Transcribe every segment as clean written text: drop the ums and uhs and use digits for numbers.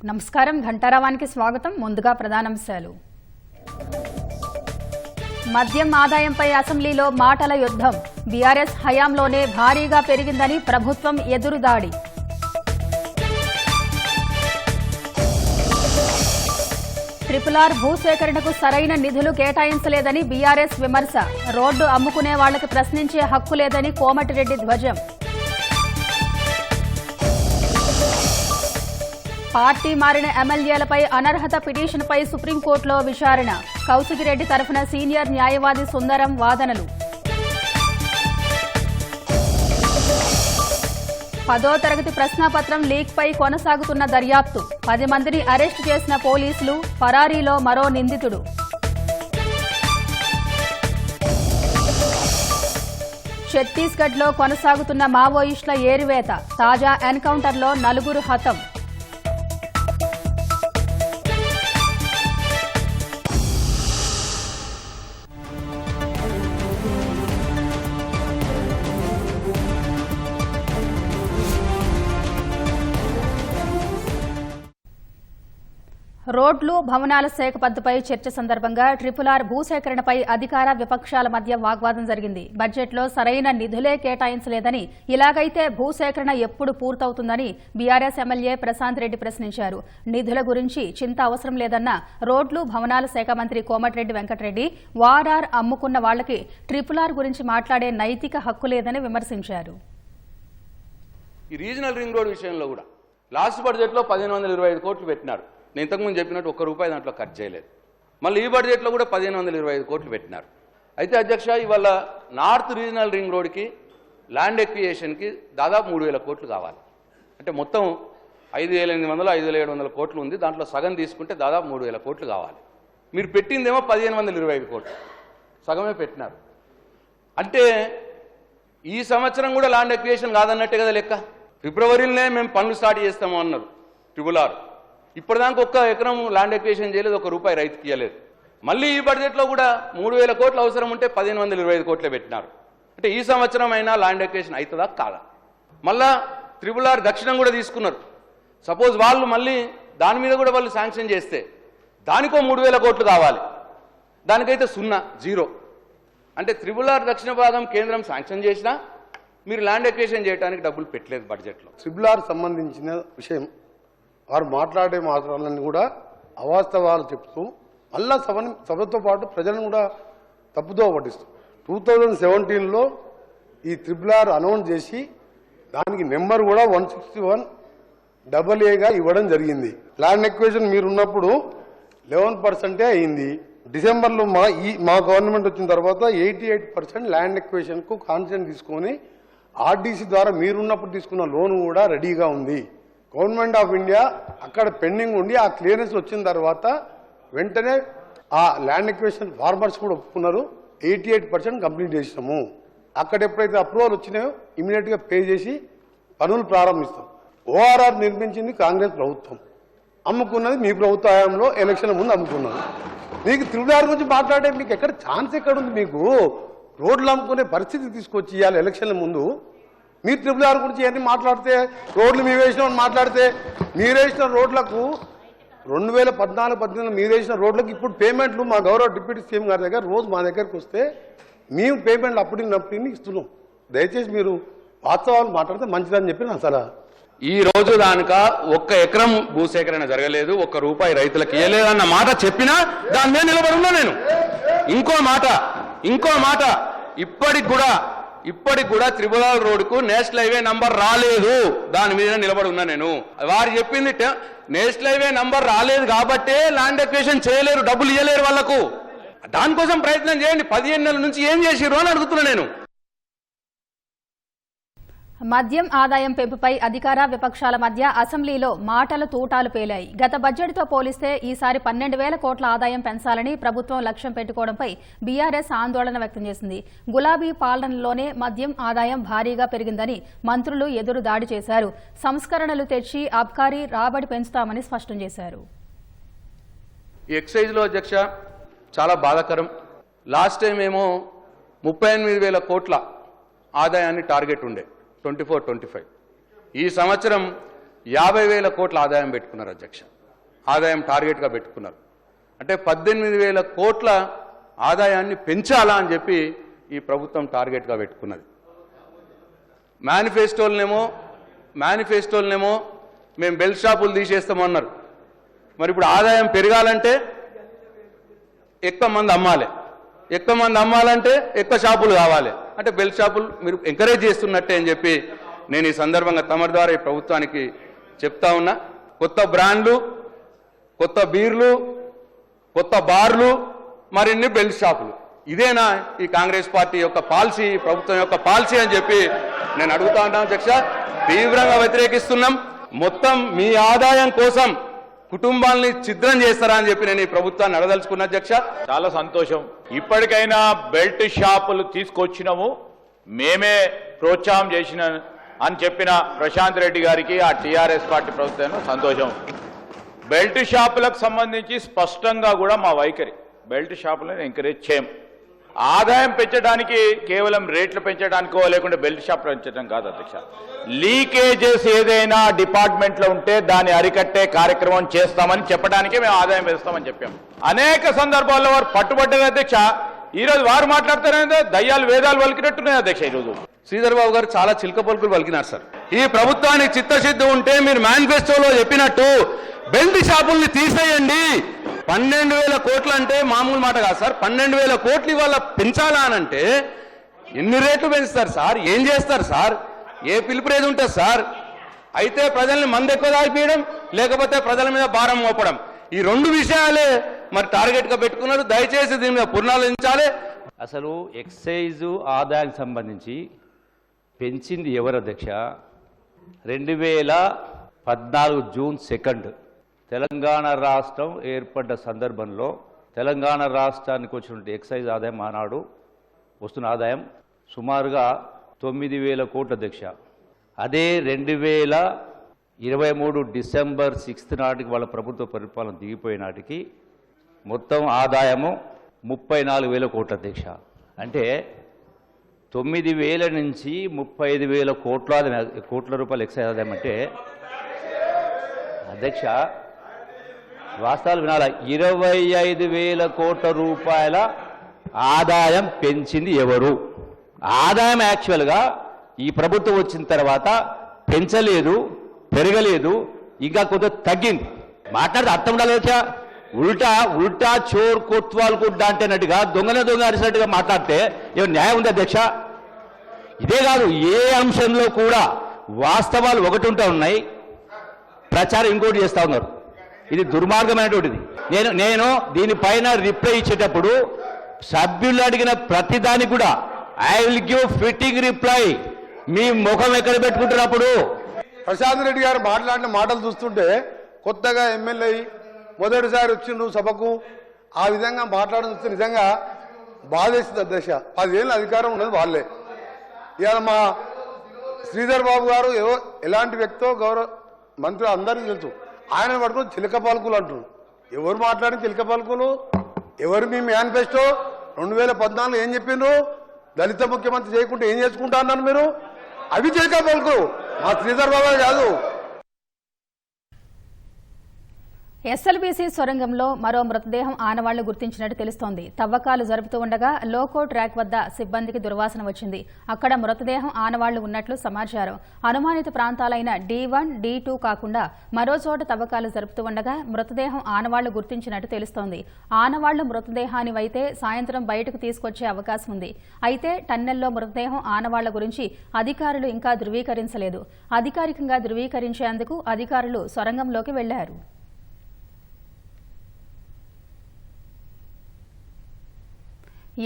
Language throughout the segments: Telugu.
నమస్కారం ఘంటారావానికి స్వాగతం. ముందుగా ప్రధానాంశాలు. మద్యం ఆదాయంపై అసెంబ్లీలో మాటల యుద్ధం. బీఆర్ఎస్ హయాంలోనే భారీగా పెరిగిందని ప్రభుత్వం ఎదురుదాడి. ట్రిపుల్ ఆర్ భూసేకరణకు సరైన నిధులు కేటాయించలేదని బీఆర్ఎస్ విమర్శ. రోడ్డు అమ్ముకునే వాళ్లకు ప్రశ్నించే హక్కు లేదని కోమటిరెడ్డి ధ్వజం. పార్టీ మారిన ఎమ్మెల్యేలపై అనర్హత పిటిషన్పై సుప్రీంకోర్టులో విచారణ. కౌశికిరెడ్డి తరఫున సీనియర్ న్యాయవాది సుందరం వాదనలు. 10వ తరగతి ప్రశ్నాపత్రం లీక్పై కొనసాగుతున్న దర్యాప్తు. 10 మందిని అరెస్టు చేసిన పోలీసులు. పరారీలో మరో నిందితుడు. ఛత్తీస్గఢ్లో కొనసాగుతున్న మావోయిస్టుల ఏరివేత. తాజా ఎన్కౌంటర్లో 4 హతం. రోడ్లు భవనాల శాఖ పద్ధతిపై చర్చ సందర్భంగా ట్రిపుల్ ఆర్ భూసేకరణపై అధికార విపక్షాల మధ్య వాగ్వాదం జరిగింది. బడ్జెట్లో సరైన నిధులే కేటాయించలేదని, ఇలాగైతే భూసేకరణ ఎప్పుడు పూర్తవుతుందని బీఆర్ఎస్ ఎమ్మెల్యే ప్రశాంత్ రెడ్డి ప్రశ్నించారు. నిధుల గురించి చింత అవసరం లేదన్న రోడ్లు భవనాల శాఖ మంత్రి కోమటిరెడ్డి వెంకటరెడ్డి వారార్ అమ్ముకున్న వాళ్లకి ట్రిపుల్ ఆర్ గురించి మాట్లాడే నైతిక హక్కు లేదని విమర్శించారు. ఈ రీజనల్ రింగ్ రోడ్ విషయంలో కూడా లాస్ట్ బడ్జెట్లో 1525 కోట్లు పెట్టినారు. నేను ఇంతకుముందు చెప్పినట్టు ₹1 దాంట్లో ఖర్చు చేయలేదు. మళ్ళీ ఈ బడ్జెట్లో కూడా 1525 కోట్లు పెట్టినారు. అయితే అధ్యక్ష, ఇవాళ నార్త్ రీజనల్ రింగ్ రోడ్కి ల్యాండ్ ఎక్వియేషన్కి దాదాపు 3000 కోట్లు కావాలి. అంటే మొత్తం 5800 5700 కోట్లు ఉంది. దాంట్లో సగం తీసుకుంటే దాదాపు 3000 కోట్లు కావాలి. మీరు పెట్టిందేమో 1525 కోట్లు, సగమే పెట్టినారు. అంటే ఈ సంవత్సరం కూడా ల్యాండ్ ఎక్వియేషన్ కాదన్నట్టే కదా లెక్క. ఫిబ్రవరిలోనే మేము పనులు స్టార్ట్ చేస్తాము అన్నారు ట్రిపుల్ ఆర్. ఇప్పటిదాకా 1 ఎకరం ల్యాండ్ ఎక్వియేషన్ చేయలేదు, ₹1 రైతుకి ఇవ్వలేదు. మళ్ళీ ఈ బడ్జెట్లో కూడా 3000 కోట్లు అవసరం ఉంటే 1525 కోట్లే పెట్టినారు. అంటే ఈ సంవత్సరం అయినా ల్యాండ్ ఎక్వియేషన్ అవుతుందా కాదా? మళ్ళా ట్రిపుల్ ఆర్ దక్షిణం కూడా తీసుకున్నారు. సపోజ్ వాళ్ళు మళ్ళీ దాని మీద కూడా వాళ్ళు శాంక్షన్ చేస్తే దానికో 3000 కోట్లు కావాలి. దానికైతే 0. అంటే ట్రిపుల్ ఆర్ దక్షిణ భాగం కేంద్రం శాంక్షన్ చేసినా మీరు ల్యాండ్ ఎక్వియేషన్ చేయడానికి డబ్బులు పెట్టలేదు బడ్జెట్లో. ట్రిపుల్ ఆర్ సంబంధించిన విషయం వారు మాట్లాడే మాటలన్నీ కూడా అవాస్తవాలు చెప్తూ మళ్ళా సభతో పాటు ప్రజలను కూడా తప్పుదో పట్టిస్తూ 2017లో ఈ ట్రిపుల్ ఆర్ అనౌన్స్ చేసి దానికి నెంబర్ కూడా 161AA ఇవ్వడం జరిగింది. ల్యాండ్ ఎక్విజిషన్ మీరున్నప్పుడు 11% అయింది. డిసెంబర్లో మా గవర్నమెంట్ వచ్చిన తర్వాత 88% ల్యాండ్ ఎక్విజిషన్కు కాన్సెషన్ తీసుకొని ఆర్డీసీ ద్వారా మీరున్నప్పుడు తీసుకున్న లోన్ కూడా రెడీగా ఉంది. గవర్నమెంట్ ఆఫ్ ఇండియా అక్కడ పెండింగ్ ఉండి ఆ క్లియరెన్స్ వచ్చిన తర్వాత వెంటనే ఆ ల్యాండ్ ఎక్విజిషన్ ఫార్మర్స్ కూడా ఒప్పుకున్నారు. 88% కంప్లీట్ చేసినాము. అక్కడ ఎప్పుడైతే అప్రూవల్ వచ్చినాయో ఇమీడియట్గా పే చేసి పనులు ప్రారంభిస్తాం. ఓఆర్ఆర్ నిర్మించింది కాంగ్రెస్ ప్రభుత్వం, అమ్ముకున్నది మీ ప్రభుత్వ హయాంలో ఎలక్షన్ ముందు అమ్ముకున్నది. మీకు ట్రిపుల్ ఆర్ గురించి మాట్లాడే మీకు ఎక్కడ ఛాన్స్ ఎక్కడుంది? మీకు రోడ్లు అమ్ముకునే పరిస్థితి తీసుకొచ్చి ఇవ్వాలి ఎలక్షన్ల ముందు. మీరు ట్రిపుల్ ఆర్ గురించి ఇవన్నీ మాట్లాడితే, రోడ్లు మేము వేసినామని మాట్లాడితే, మీరేసిన రోడ్లకు 2014-18 మీరేసిన రోడ్లకు ఇప్పుడు పేమెంట్లు మా గౌరవ డిప్యూటీ సీఎం గారి దగ్గర రోజు మా దగ్గరకు వస్తే మేము పేమెంట్లు అప్పటికి ఇస్తున్నాం. దయచేసి మీరు వాస్తవాలు మాట్లాడితే మంచిదని చెప్పి నా సలహా. ఈ రోజు దానిక 1 ఎకరం భూసేకరణ జరగలేదు, ₹1 రైతులకు ఇవ్వలేదన్న మాట చెప్పినా దాని మీద నిలబడున్నా నేను. ఇంకో మాట ఇప్పటికి కూడా ట్రిపుల్ ఆర్ రోడ్కు నేషనల్ హైవే నంబర్ రాలేదు, దాని మీద నిలబడి ఉన్నా నేను. వారు చెప్పింది నేషనల్ హైవే నంబర్ రాలేదు కాబట్టే ల్యాండ్ ఎక్విజిషన్ చేయలేరు, డబ్బులు ఇవ్వలేరు వాళ్లకు. దానికోసం ప్రయత్నం చేయండి. 15 నెలల నుంచి ఏం చేసిర్రు అని అడుగుతున్నా నేను. మద్యం ఆదాయం పెంపుపై అధికార విపక్షాల మధ్య అసెంబ్లీలో మాటల తూటాలు పేలాయి. గత బడ్జెట్తో పోలిస్తే ఈసారి 12,000 కోట్ల ఆదాయం పెంచాలని ప్రభుత్వం లక్ష్యం పెట్టుకోవడంపై బీఆర్ఎస్ ఆందోళన వ్యక్తం చేసింది. గులాబీ పాలనలోనే మద్యం ఆదాయం భారీగా పెరిగిందని మంత్రులు ఎదురు దాడి చేశారు. సంస్కరణలు తెచ్చి అబ్కారీ రాబడి పెంచుతామని స్పష్టం చేశారు. ఎక్సైజ్లో అధ్యక్ష చాలా బాధాకరం. లాస్ట్ టైం ఏమో 38,000 కోట్ల ఆదాయాన్ని టార్గెట్ ఉండే 24-25. ఈ సంవత్సరం 50,000 కోట్ల ఆదాయం పెట్టుకున్నారు అధ్యక్ష. ఆదాయం టార్గెట్గా పెట్టుకున్నారు. అంటే 18,000 కోట్ల ఆదాయాన్ని పెంచాలా అని చెప్పి ఈ ప్రభుత్వం టార్గెట్గా పెట్టుకున్నది. మేనిఫెస్టోలనేమో మేము బెల్ట్ షాపులు తీసేస్తామన్నారు. మరి ఇప్పుడు ఆదాయం పెరగాలంటే ఎక్కువ మంది అమ్మాలంటే ఎక్కువ షాపులు కావాలి. అంటే బెల్ట్ షాపులు మీరు ఎంకరేజ్ చేస్తున్నట్టే అని చెప్పి నేను ఈ సందర్భంగా తమరి ద్వారా ఈ ప్రభుత్వానికి చెప్తా ఉన్నా. కొత్త బ్రాండ్లు, కొత్త బీర్లు, కొత్త బార్లు, మరిన్ని బెల్ట్ షాపులు, ఇదేనా ఈ కాంగ్రెస్ పార్టీ యొక్క పాలసీ, ప్రభుత్వం యొక్క పాలసీ అని చెప్పి నేను అడుగుతా ఉంటాను అధ్యక్ష. తీవ్రంగా వ్యతిరేకిస్తున్నాం. మొత్తం మీ ఆదాయం కోసం కుటుంబాలని ఛిద్రం చేస్తారా అని చెప్పి నేను ఈ ప్రభుత్వాన్ని అడదలుచుకున్నా అధ్యక్ష. చాలా సంతోషం. ఇప్పటికైనా బెల్ట్ షాపులు తీసుకొచ్చినాము, మేమే ప్రోత్సాహం చేసిన అని చెప్పిన ప్రశాంత్ రెడ్డి గారికి, ఆ టీఆర్ఎస్ పార్టీ ప్రభుత్వం సంతోషం. బెల్ట్ షాపులకు సంబంధించి స్పష్టంగా కూడా మా వైఖరి, బెల్ట్ షాపులను ఎంకరేజ్ చేయం. ఆదాయం పెంచడానికి కేవలం రేట్లు పెంచడానికో లేకుంటే బెల్ట్ షాప్ పెంచడం కాదు అధ్యక్ష. లీకేజెస్ ఏదైనా డిపార్ట్మెంట్లో ఉంటే దాన్ని అరికట్టే కార్యక్రమం చేస్తామని చెప్పడానికే మేము ఆదాయం పెంచుతామని చెప్పాం. అనేక సందర్భాల్లో వారు పట్టుబడ్డారు అధ్యక్ష. ఈరోజు వారు మాట్లాడతారంటే దయ్యాలు వేదాలు పలికినట్టున్నాయి అధ్యక్ష. ఈరోజు శ్రీధర్ బాబు గారు చాలా చిలక పలుకులు పలికినారు సార్. ఈ ప్రభుత్వానికి చిత్తశుద్ధి ఉంటే మీరు మేనిఫెస్టోలో చెప్పినట్టు బెల్ట్ షాపుల్ని తీసేయండి. 12,000 కోట్లు అంటే మామూలు మాట కాదు సార్. 12,000 కోట్లు ఇవాళ పెంచాలా అనంటే ఎన్ని రేట్లు పెంచుతారు సార్? ఏం చేస్తారు సార్? ఏ పిలుపురేది ఉంటుంది సార్? అయితే ప్రజల్ని మందు ఎక్కువ తాగిపోయడం, లేకపోతే ప్రజల మీద భారం మోపడం, ఈ 2 విషయాలే మరి టార్గెట్గా పెట్టుకున్నారు. దయచేసి దీని మీద పునరాలోచించాలి. అసలు ఎక్సైజు ఆదాయానికి సంబంధించి పెంచింది ఎవరు అధ్యక్ష? 2014 జూన్ 2 తెలంగాణ రాష్ట్రం ఏర్పడ్డ సందర్భంలో తెలంగాణ రాష్ట్రానికి వచ్చినటువంటి ఎక్సైజ్ ఆదాయం ఆనాడు వస్తున్న ఆదాయం సుమారుగా 9,000 కోట్ల అధ్యక్ష. అదే 2023 డిసెంబర్ 6 నాటికి వాళ్ళ ప్రభుత్వ పరిపాలన దిగిపోయే నాటికి మొత్తం ఆదాయము 34,000 కోట్ల అధ్యక్ష. అంటే 9,000 నుంచి 35,000 కోట్ల రూపాయలు ఎక్సైజ్ ఆదాయం అంటే అధ్యక్ష వాస్తవాలు వినాల. 25,000 కోట్ల రూపాయల ఆదాయం పెంచింది ఎవరు? ఆదాయం యాక్చువల్గా ఈ ప్రభుత్వం వచ్చిన తర్వాత పెంచలేదు, పెరగలేదు, ఇంకా కొంత తగ్గింది. మాట్లాడితే అర్థం ఉండాలి. ఉల్టా చోర్ కొత్వాలు గుడ్డ అంటేనట్టుగా దొంగ అరిసినట్టుగా మాట్లాడితే ఏమో న్యాయం ఉంది అధ్యక్ష? ఇదే కాదు, ఏ అంశంలో కూడా వాస్తవాలు ఒకటి ఉంటా ఉన్నాయి, ప్రచారం ఇంకోటి చేస్తూ ఉన్నారు. ఇది దుర్మార్గమైనటువంటిది. నేను దీనిపైన రిప్లై ఇచ్చేటప్పుడు సభ్యులు అడిగిన ప్రతిదానికి కూడా I will give fitting reply. మీ ముఖం ఎక్కడ పెట్టుకుంటున్నప్పుడు ప్రశాంత్ రెడ్డి గారు మాట్లాడిన మాటలు చూస్తుంటే కొత్తగా ఎమ్మెల్యే మొదటిసారి వచ్చిండ్రు సభకు, ఆ విధంగా మాట్లాడడం చూస్తే నిజంగా బాధేస్తుంది అధ్యక్ష. 10 ఏళ్ళ అధికారం ఉన్నది వాళ్ళే. ఇవాళ మా శ్రీధర్ బాబు గారు ఎలాంటి వ్యక్తో గౌరవ మంత్రి అందరికీ తెలుసు. ఆయన పట్టుకుని చిలక పలుకులు అంటున్నారు. ఎవరు మాట్లాడిన చిలక పలుకులు? ఎవరు మీ మేనిఫెస్టో 2014 ఏం చెప్పిండ్రు? దళిత ముఖ్యమంత్రి చేయకుంటే ఏం చేసుకుంటా అన్నారు మీరు? అవి చిలక పలుకులు, మా శ్రీధర్ బాబు కాదు. ఎస్ఎల్బీసీ సొరంగంలో మరో మృతదేహం ఆనవాళ్లు గుర్తించినట్టు తెలుస్తోంది. తవ్వకాలు జరుపుతూ ఉండగా లోకో ట్రాక్ వద్ద సిబ్బందికి దుర్వాసన వచ్చింది. అక్కడ మృతదేహం ఆనవాళ్లు ఉన్నట్లు సమాచారం. అనుమానిత ప్రాంతాలైన D1, D2 కాకుండా మరో చోట తవ్వకాలు జరుపుతూ ఉండగా మృతదేహం ఆనవాళ్లు గుర్తించినట్టు తెలుస్తోంది. ఆనవాళ్లు మృతదేహానివైతే సాయంత్రం బయటకు తీసుకొచ్చే అవకాశం ఉంది. అయితే టన్నెల్లో మృతదేహం ఆనవాళ్ల గురించి అధికారులు ఇంకా ధృవీకరించలేదు. అధికారికంగా ధృవీకరించేందుకు అధికారులు సొరంగంలోకి వెళ్లారు.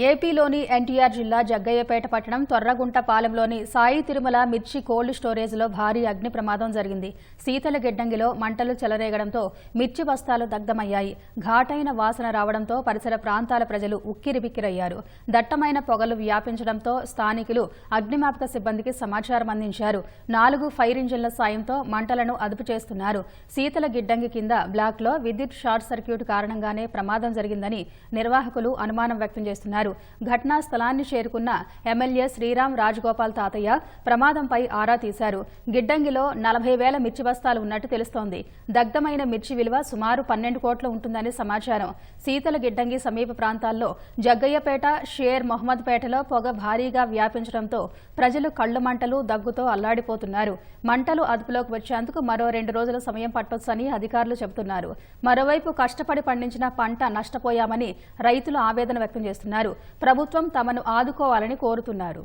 ఏపీలోని ఎన్టీఆర్ జిల్లా జగ్గయ్యపేట పట్టణం తొర్రగుంట పాలెంలోని సాయి తిరుమల మిర్చి కోల్డ్ స్టోరేజ్లో భారీ అగ్ని ప్రమాదం జరిగింది. శీతల గిడ్డంగిలో మంటలు చెలరేగడంతో మిర్చి బస్తాలు దగ్ధమయ్యాయి. ఘాటైన వాసన రావడంతో పరిసర ప్రాంతాల ప్రజలు ఉక్కిరిబిక్కిరయ్యారు. దట్టమైన పొగలు వ్యాపించడంతో స్థానికులు అగ్నిమాపక సిబ్బందికి సమాచారం అందించారు. 4 ఫైర్ ఇంజిన్ల సాయంతో మంటలను అదుపు చేస్తున్నారు. శీతల గిడ్డంగి కింద బ్లాక్లో విద్యుత్ షార్ట్ సర్క్యూట్ కారణంగానే ప్రమాదం జరిగిందని నిర్వాహకులు అనుమానం వ్యక్తం చేస్తున్నారు. చేస్తున్నారు. ఘటనా స్థలాన్ని చేరుకున్న ఎమ్మెల్యే శ్రీరామ్ రాజగోపాల్ తాతయ్య ప్రమాదంపై ఆరా తీశారు. గిడ్డంగిలో 40,000 మిర్చి బస్తాలు ఉన్నట్టు తెలుస్తోంది. దగ్ధమైన మిర్చి విలువ సుమారు 12 కోట్లు ఉంటుందని సమాచారం. శీతల గిడ్డంగి సమీప ప్రాంతాల్లో జగ్గయ్యపేట, షేర్ మహమ్మద్పేటలో పొగ భారీగా వ్యాపించడంతో ప్రజలు కళ్లు మంటలు, దగ్గుతో అల్లాడిపోతున్నారు. మంటలు అదుపులోకి వచ్చేందుకు మరో 2 రోజుల సమయం పట్టొచ్చని అధికారులు చెబుతున్నారు. మరోవైపు కష్టపడి పండించిన పంట నష్టపోయామని రైతులు ఆవేదన వ్యక్తం చేస్తున్నారు. ప్రభుత్వం తమను ఆదుకోవాలని కోరుతున్నారు.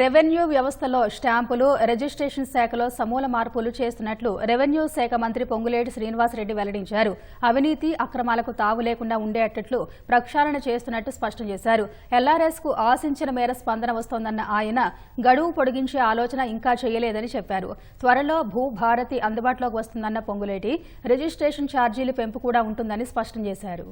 రెవెన్యూ వ్యవస్థలో స్టాంపులు, రిజిస్ట్రేషన్ శాఖలో సమూల మార్పులు చేస్తున్నట్లు రెవెన్యూ శాఖ మంత్రి పొంగులేటి శ్రీనివాసరెడ్డి వెల్లడించారు. అవినీతి, అక్రమాలకు తావు లేకుండా ఉండేటట్లు ప్రక్షాళన చేస్తున్నట్టు స్పష్టం చేశారు. ఎల్ఆర్ఎస్కు ఆశించిన మేర స్పందన వస్తోందన్న ఆయన గడువు పొడిగించే ఆలోచన ఇంకా చేయలేదని చెప్పారు. త్వరలో భూభారతి అందుబాటులోకి వస్తుందన్న పొంగులేటి రిజిస్ట్రేషన్ ఛార్జీల పెంపు కూడా ఉంటుందని స్పష్టం చేశారు.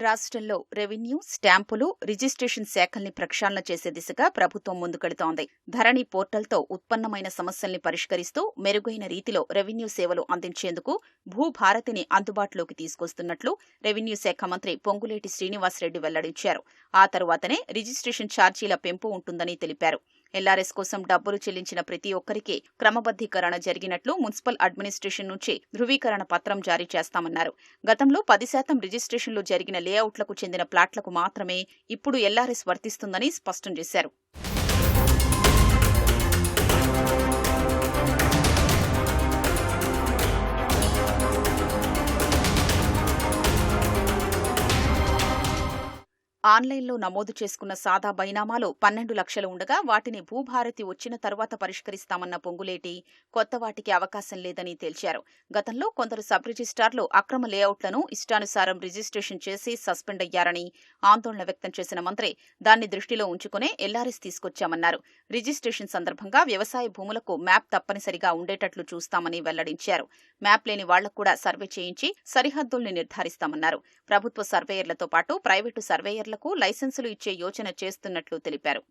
రాష్ట్రంలో రెవెన్యూ, స్టాంపులు, రిజిస్ట్రేషన్ శాఖల్ని ప్రక్షాళన చేసే దిశగా ప్రభుత్వం ముందుకెడుతోంది. ధరణి పోర్టల్తో ఉత్పన్నమైన సమస్యల్ని పరిష్కరిస్తూ మెరుగైన రీతిలో రెవెన్యూ సేవలు అందించేందుకు భూభారతిని అందుబాటులోకి తీసుకొస్తున్నట్లు రెవెన్యూ శాఖ మంత్రి పొంగులేటి శ్రీనివాసరెడ్డి వెల్లడించారు. ఆ తరువాతనే రిజిస్ట్రేషన్ ఛార్జీల పెంపు ఉంటుందని తెలిపారు. ఎల్ఆర్ఎస్ కోసం డబ్బులు చెల్లించిన ప్రతి ఒక్కరికి క్రమబద్దీకరణ జరిగినట్లు మున్సిపల్ అడ్మినిస్ట్రేషన్ నుంచి ధృవీకరణ పత్రం జారీ చేస్తామన్నారు. గతంలో 10% రిజిస్ట్రేషన్లు జరిగిన లేఅవుట్లకు చెందిన ప్లాట్లకు మాత్రమే ఇప్పుడు ఎల్ఆర్ఎస్ వర్తిస్తుందని స్పష్టం చేశారు. ఆన్లైన్లో నమోదు చేసుకున్న సాదా బైనామాలు 12 లక్షలు ఉండగా వాటిని భూభారతి వచ్చిన తర్వాత పరిష్కరిస్తామన్న పొంగులేటి కొత్త వాటికి అవకాశం లేదని తేల్చారు. గతంలో కొందరు సబ్ రిజిస్ట్రార్లు అక్రమ లేఅవుట్లను ఇష్టానుసారం రిజిస్ట్రేషన్ చేసి సస్పెండ్ అయ్యారని ఆందోళన వ్యక్తం చేసిన మంత్రి దాన్ని దృష్టిలో ఉంచుకునే ఎల్ఆర్ఎస్ తీసుకొచ్చామన్నారు. రిజిస్ట్రేషన్ సందర్భంగా వ్యవసాయ భూములకు మ్యాప్ తప్పనిసరిగా ఉండేటట్లు చూస్తామని వెల్లడించారు. మ్యాప్ లేని వాళ్లకు కూడా సర్వే చేయించి సరిహద్దుల్ని నిర్ధారిస్తామన్నారు. ప్రభుత్వ సర్వేయర్లతో పాటు ప్రైవేటు సర్వేయర్లకు లైసెన్సులు ఇచ్చే యోచన చేస్తున్నట్లు తెలిపారు.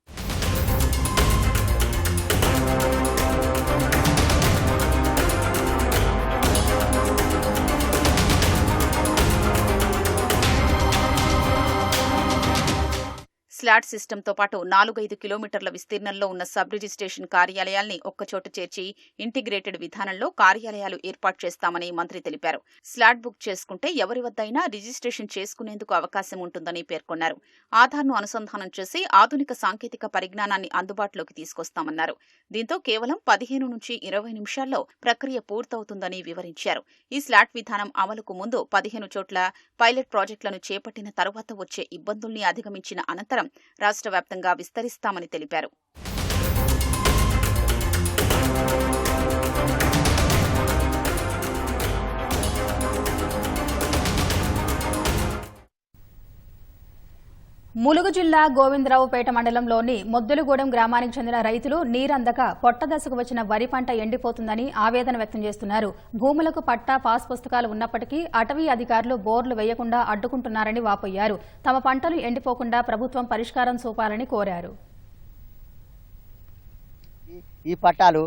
స్లాట్ సిస్టంతో పాటు 4-5 కిలోమీటర్ల విస్తీర్ణంలో ఉన్న సబ్ రిజిస్ట్రేషన్ కార్యాలయాల్ని ఒక్కచోట చేర్చి ఇంటిగ్రేటెడ్ విధానంలో కార్యాలయాలు ఏర్పాటు చేస్తామని మంత్రి తెలిపారు. స్లాట్ బుక్ చేసుకుంటే ఎవరి వద్దైనా రిజిస్ట్రేషన్ చేసుకునేందుకు అవకాశం ఉంటుందని పేర్కొన్నారు. ఆధార్ను అనుసంధానం చేసి ఆధునిక సాంకేతిక పరిజ్ఞానాన్ని అందుబాటులోకి తీసుకొస్తామన్నారు. దీంతో కేవలం 15 నుంచి 20 నిమిషాల్లో ప్రక్రియ పూర్తవుతుందని వివరించారు. ఈ స్లాట్ విధానం అమలుకు ముందు 15 చోట్ల పైలట్ ప్రాజెక్టులను చేపట్టిన తరువాత వచ్చే ఇబ్బందుల్ని అధిగమించిన అనంతరం రాష్ట్ర వ్యాప్తంగా విస్తరిస్తామని తెలిపారు. ములుగు జిల్లా గోవిందరావుపేట మండలంలోని మొద్దులగూడెం గ్రామానికి చెందిన రైతులు నీరందక పొట్టదశకు వచ్చిన వరి పంట ఎండిపోతుందని ఆవేదన వ్యక్తం చేస్తున్నారు. భూములకు పట్టా పాస్ పుస్తకాలు ఉన్నప్పటికీ అటవీ అధికారులు బోర్లు వేయకుండా అడ్డుకుంటున్నారని వాపోయారు. తమ పంటలు ఎండిపోకుండా ప్రభుత్వం పరిష్కారం చూపాలని కోరారు. ఈ పట్టాలు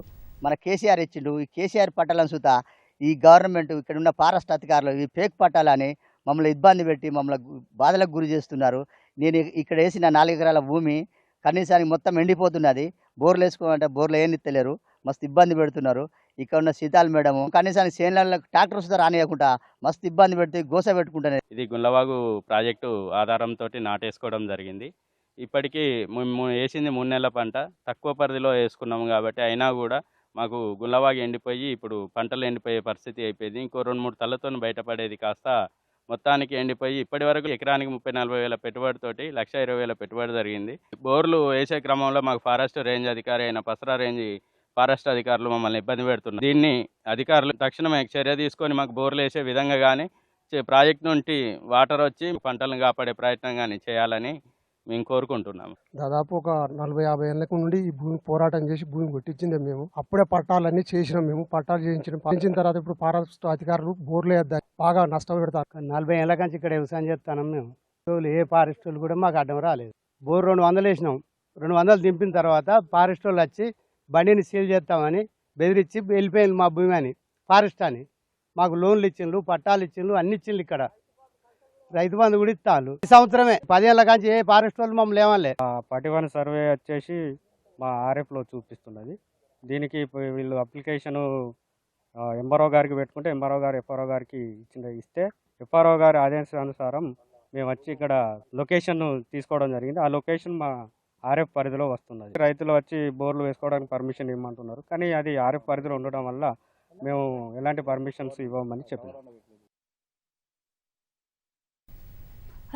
మన కేసీఆర్ ఇచ్చిండు. ఈ కేసీఆర్ పట్టాలను సుతా ఈ గవర్నమెంట్ ఇక్కడ ఉన్న ఫారెస్ట్ అధికారులు ఈ ఫేక్ పట్టాలని మమ్మల్ని ఇబ్బంది పెట్టి మమ్మల్ని బాధలకు గురి చేస్తున్నారు. నేను ఇక్కడ వేసిన 4 ఎకరాల భూమి కనీసానికి మొత్తం ఎండిపోతున్నది. బోర్లు వేసుకోమంటే బోర్లు ఏనిత్తలేరు, మస్తు ఇబ్బంది పెడుతున్నారు. ఇక్కడ ఉన్న సీతాల్ మేడము కనీసానికి చేనులకు ట్రాక్టర్స్ రానియకుండా మస్తు ఇబ్బంది పెడితే గోస పెట్టుకుంటానే. ఇది గుండ్లవాగు ప్రాజెక్టు ఆధారంతో నాటేసుకోవడం జరిగింది. ఇప్పటికీ మేము వేసింది 3 నెలల పంట, తక్కువ పరిధిలో వేసుకున్నాము కాబట్టి అయినా కూడా మాకు గుండ్లవాగు ఎండిపోయి ఇప్పుడు పంటలు ఎండిపోయే పరిస్థితి అయిపోయింది. ఇంకో 2-3 తలతో బయటపడేది కాస్త మొత్తానికి ఎండిపోయి ఇప్పటి వరకు ఎకరానికి 30-40 వేల పెట్టుబడితోటి 1,20,000 పెట్టుబడి జరిగింది. బోర్లు వేసే క్రమంలో మాకు ఫారెస్ట్ రేంజ్ అధికారి అయిన పసరా రేంజ్ ఫారెస్ట్ అధికారులు మమ్మల్ని ఇబ్బంది పెడుతున్నారు. దీన్ని అధికారులు తక్షణమే చర్య తీసుకొని మాకు బోర్లు వేసే విధంగా కానీ ప్రాజెక్ట్ నుండి వాటర్ వచ్చి పంటలను కాపాడే ప్రయత్నం కానీ చేయాలని మేము కోరుకుంటున్నాము. దాదాపు ఒక 40-50 ఏళ్ళకు నుండి ఈ భూమి పోరాటం చేసి భూమి కొట్టించిందే మేము. అప్పుడే పట్టాలన్నీ చేసినాం. మేము పట్టాలు చేయించిన తర్వాత ఇప్పుడు ఫారెస్ట్ అధికారులు బోర్లు వేద్దాం బాగా నష్టపెడతారు. 40 ఏళ్ళ నుంచి ఇక్కడ వ్యవసాయం చేస్తాం మేము. ఏ ఫారెస్ట్ వాళ్ళు కూడా మాకు అడ్డం రాలేదు. బోర్ 200 వేసినాం. 200 దింపిన తర్వాత ఫారెస్ట్ వాళ్ళు వచ్చి బండిని సీల్ చేస్తామని బెదిరించి వెళ్ళిపోయింది మా భూమి అని. ఫారెస్ట్ అని మాకు లోన్లు ఇచ్చిండ్రు, పట్టాలు ఇచ్చిండ్రు, అన్ని ఇచ్చిండ్రు. ఇక్కడ రైతు బంధు కూడా ఇస్తాను. ఈ సంవత్సరమే 10 ఏళ్ళ నుంచి ఏ ఫారెస్ట్ వాళ్ళు మమ్మల్ని ఏమనలే. 41 సర్వే వచ్చేసి మా ఆర్ఎఫ్లో చూపిస్తున్నది. దీనికి వీళ్ళు అప్లికేషను ఎంఆర్ఓ గారికి పెట్టుకుంటే ఎంఆర్ఓ గారు ఎఫ్ఆర్ఓ గారికి ఇస్తే ఎఫ్ఆర్ఓ గారి ఆదేశానుసారం మేము వచ్చి ఇక్కడ లొకేషన్ తీసుకోవడం జరిగింది. ఆ లొకేషన్ మా ఆర్ఎఫ్ పరిధిలో వస్తున్నది. రైతులు వచ్చి బోర్లు వేసుకోవడానికి పర్మిషన్ ఇవ్వమంటున్నారు, కానీ అది ఆర్ఎఫ్ పరిధిలో ఉండడం వల్ల మేము ఎలాంటి పర్మిషన్స్ ఇవ్వమని చెప్పాము.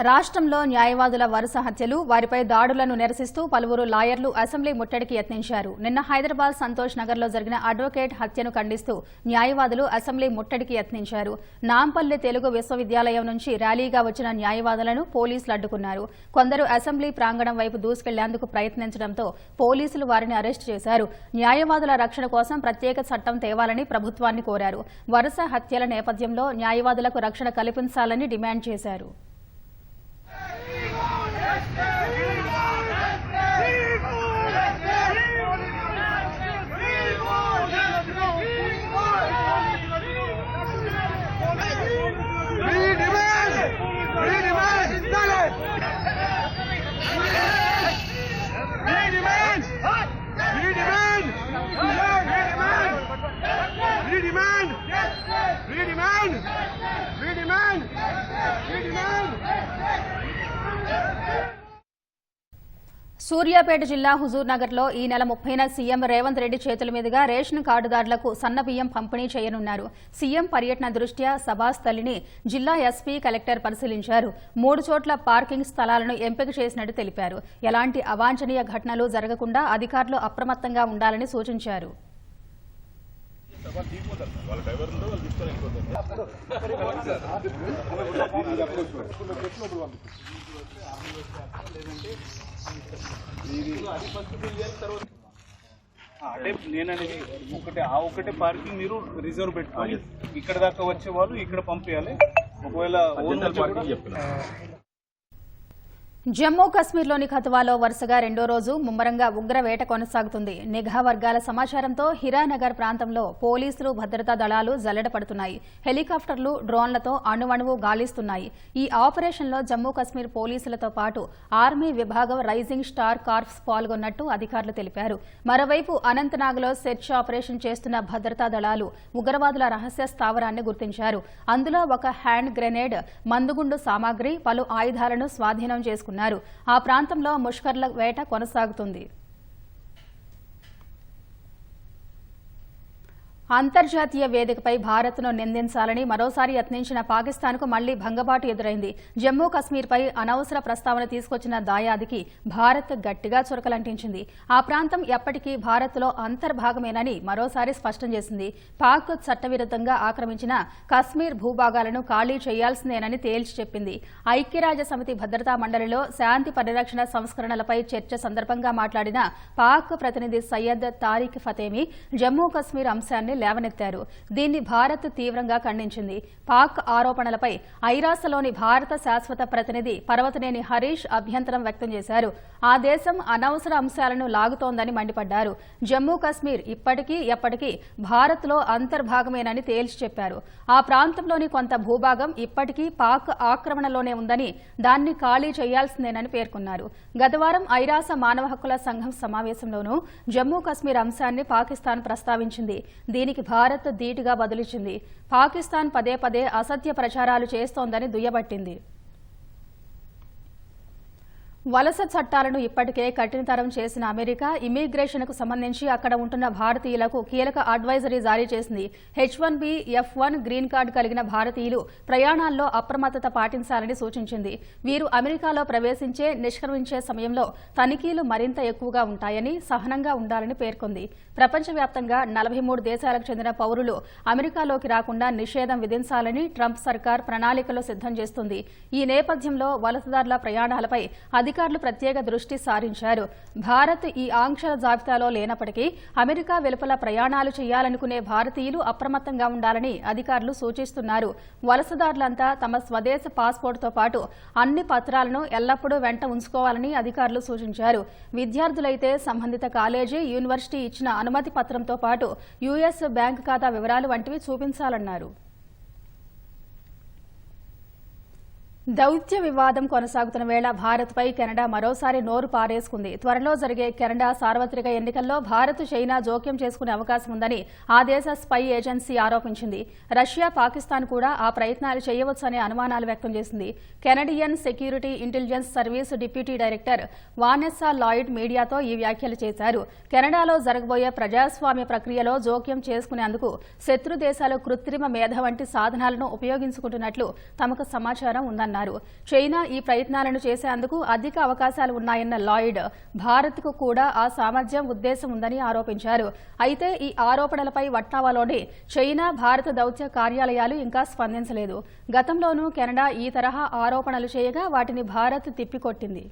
రాష్ట్రంలో న్యాయవాదుల వరుస హత్యలు, వారిపై దాడులను నిరసిస్తూ పలువురు లాయర్లు అసెంబ్లీ ముట్టడికి యత్నించారు. నిన్న హైదరాబాద్ సంతోష్ నగర్లో జరిగిన అడ్వకేట్ హత్యను ఖండిస్తూ న్యాయవాదులు అసెంబ్లీ ముట్టడికి యత్నించారు. నాంపల్లి తెలుగు విశ్వవిద్యాలయం నుంచి ర్యాలీగా వచ్చిన న్యాయవాదులను పోలీసులు అడ్డుకున్నారు. కొందరు అసెంబ్లీ ప్రాంగణం వైపు దూసుకెళ్లేందుకు ప్రయత్నించడంతో పోలీసులు వారిని అరెస్టు చేశారు. న్యాయవాదుల రక్షణ కోసం ప్రత్యేక చట్టం తేవాలని ప్రభుత్వాన్ని కోరారు. వరుస హత్యల నేపథ్యంలో న్యాయవాదులకు రక్షణ కల్పించాలని డిమాండ్ చేశారు. సూర్యాపేట జిల్లా హుజూర్నగర్లో ఈ నెల 30న సీఎం రేవంత్ రెడ్డి చేతుల మీదుగా రేషన్ కార్డుదారులకు సన్నబియ్యం పంపిణీ చేయనున్నారు. సీఎం పర్యటన దృష్ట్యా సభా స్థలిని జిల్లా ఎస్పీ, కలెక్టర్ పరిశీలించారు. 3 చోట్ల పార్కింగ్ స్థలాలను ఎంపిక చేసినట్టు తెలిపారు. ఎలాంటి అవాంఛనీయ ఘటనలు జరగకుండా అధికారులు అప్రమత్తంగా ఉండాలని సూచించారు. అంటే నేననేది ఒకటే పార్కింగ్ మీరు రిజర్వ్ పెట్టుకోవాలి. ఇక్కడ దాకా వచ్చే వాళ్ళు ఇక్కడ పంపించాలి. ఒకవేళ జమ్మూ కశ్మీర్లోని కథువాలో వరుసగా రెండో రోజు ముమ్మరంగా ఉగ్రవేట కొనసాగుతుంది. నిఘా వర్గాల సమాచారంతో హిరానగర్ ప్రాంతంలో పోలీసులు, భద్రతా దళాలు జల్లెడ పడుతున్నాయి. హెలికాప్టర్లు, డ్రోన్లతో అణువణువు గాలిస్తున్నాయి. ఈ ఆపరేషన్లో జమ్మూ కశ్మీర్ పోలీసులతో పాటు ఆర్మీ విభాగం రైజింగ్ స్టార్ కార్ప్స్ పాల్గొన్నట్టు అధికారులు తెలిపారు. మరోవైపు అనంతనాగ్లో సెర్చ్ ఆపరేషన్ చేస్తున్న భద్రతా దళాలు ఉగ్రవాదుల రహస్య స్థావరాన్ని గుర్తించారు. అందులో ఒక హ్యాండ్ గ్రెనేడ్, మందుగుండు సామాగ్రి, పలు ఆయుధాలను స్వాధీనం చేసుకున్నారు. ఆ ప్రాంతంలో ముష్కర్ల వేట కొనసాగుతుంది. అంతర్జాతీయ వేదికపై భారత్ను నిందించాలని మరోసారి యత్నించిన పాకిస్తాన్కు మళ్లీ భంగపాటు ఎదురైంది. జమ్మూ కశ్మీర్పై అనవసర ప్రస్తావన తీసుకొచ్చిన దాయాదికి భారత్ గట్టిగా చురకలంటించింది. ఆ ప్రాంతం ఎప్పటికీ భారత్లో అంతర్భాగమేనని మరోసారి స్పష్టం చేసింది. పాక్ చట్టవిరుద్ధంగా ఆక్రమించిన కశ్మీర్ భూభాగాలను ఖాళీ చేయాల్సిందేనని తేల్చి చెప్పింది. ఐక్యరాజ్య సమితి భద్రతా మండలిలో శాంతి పరిరక్షణ సంస్కరణలపై చర్చ సందర్భంగా మాట్లాడిన పాక్ ప్రతినిధి సయ్యద్ తారిక్ ఫతేమీ జమ్మూ కశ్మీర్ అంశాన్ని లేవనెత్తారు. దీన్ని భారత్ తీవ్రంగా ఖండించింది. పాక్ ఆరోపణలపై ఐరాసలోని భారత శాశ్వత ప్రతినిధి పర్వతనేని హరీష్ అభ్యంతరం వ్యక్తం చేశారు. ఆ దేశం అనవసర అంశాలను లాగుతోందని మండిపడ్డారు. జమ్మూ కశ్మీర్ ఇప్పటికీ ఎప్పటికీ భారత్లో అంతర్భాగమేనని తేల్చి చెప్పారు. ఆ ప్రాంతంలోని కొంత భూభాగం ఇప్పటికీ పాక్ ఆక్రమణలోనే ఉందని, దాన్ని ఖాళీ చేయాల్సిందేనని పేర్కొన్నారు. గతవారం ఐరాస మానవ హక్కుల సంఘం సమావేశంలోనూ జమ్మూ కశ్మీర్ అంశాన్ని పాకిస్తాన్ ప్రస్తావించింది. దీనికి భారత్ ధీటుగా బదులిచ్చింది. పాకిస్తాన్ పదే పదే అసత్య ప్రచారాలు చేస్తోందని దుయ్యబట్టింది. వలస చట్టాలను ఇప్పటికే కఠినతరం చేసిన అమెరికా ఇమిగ్రేషన్కు సంబంధించి అక్కడ ఉంటున్న భారతీయులకు కీలక అడ్వైజరీ జారీ చేసింది. H1B, F1 గ్రీన్ కార్డు కలిగిన భారతీయులు ప్రయాణాల్లో అప్రమత్తత పాటించాలని సూచించింది. వీరు అమెరికాలో ప్రవేశించే, నిష్క్రమించే సమయంలో తనిఖీలు మరింత ఎక్కువగా ఉంటాయని, సహనంగా ఉండాలని పేర్కొంది. ప్రపంచవ్యాప్తంగా 43 దేశాలకు చెందిన పౌరులు అమెరికాలోకి రాకుండా నిషేధం విధించాలని ట్రంప్ సర్కార్ ప్రణాళికలు సిద్ధం చేస్తుంది. ఈ నేపథ్యంలో వలసదారుల ప్రయాణాలపై అధికారులు ప్రత్యేక దృష్టి సారించారు. భారత్ ఈ ఆంక్షల జాబితాలో లేనప్పటికీ అమెరికా వెలుపల ప్రయాణాలు చేయాలనుకునే భారతీయులు అప్రమత్తంగా ఉండాలని అధికారులు సూచిస్తున్నారు. వలసదారులంతా తమ స్వదేశ పాస్పోర్టుతో పాటు అన్ని పత్రాలను ఎల్లప్పుడూ వెంట ఉంచుకోవాలని అధికారులు సూచించారు. విద్యార్థులైతే సంబంధిత కాలేజీ, యూనివర్సిటీ ఇచ్చిన అనుమతి పత్రంతో పాటు యుఎస్ బ్యాంకు ఖాతా వివరాలు వంటివి చూపించాలన్నారు. దౌత్య వివాదం కొనసాగుతున్న వేళ భారత్పై కెనడా మరోసారి నోరు పారేసుకుంది. త్వరలో జరిగే కెనడా సార్వత్రిక ఎన్నికల్లో భారత్, చైనా జోక్యం చేసుకునే అవకాశం ఉందని ఆ దేశ స్పై ఏజెన్సీ ఆరోపించింది. రష్యా, పాకిస్తాన్ కూడా ఆ ప్రయత్నాలు చేయవచ్చనే అనుమానాలు వ్యక్తం చేసింది. Canadian security intelligence service deputy director Vanessa Lloyd మీడియాతో ఈ వ్యాఖ్యలు చేశారు. కెనడాలో జరగబోయే ప్రజాస్వామ్య ప్రక్రియలో జోక్యం చేసుకునేందుకు శత్రు దేశాలు కృత్రిమ మేధ వంటి సాధనాలను ఉపయోగించుకుంటున్నట్లు తమకు సమాచారం ఉందన్నారు. చైనా ఈ ప్రయత్నాలను చేసేందుకు అధిక అవకాశాలు ఉన్నాయన్న లాయిడ్ భారత్కు కూడా ఆ సామర్థ్యం, ఉద్దేశం ఉందని ఆరోపించారు. అయితే ఈ ఆరోపణలపై వట్నావాలోని చైనా, భారత దౌత్య కార్యాలయాలు ఇంకా స్పందించలేదు. గతంలోనూ కెనడా ఈ తరహా ఆరోపణలు చేయగా వాటిని భారత్ తిప్పికొట్టింది.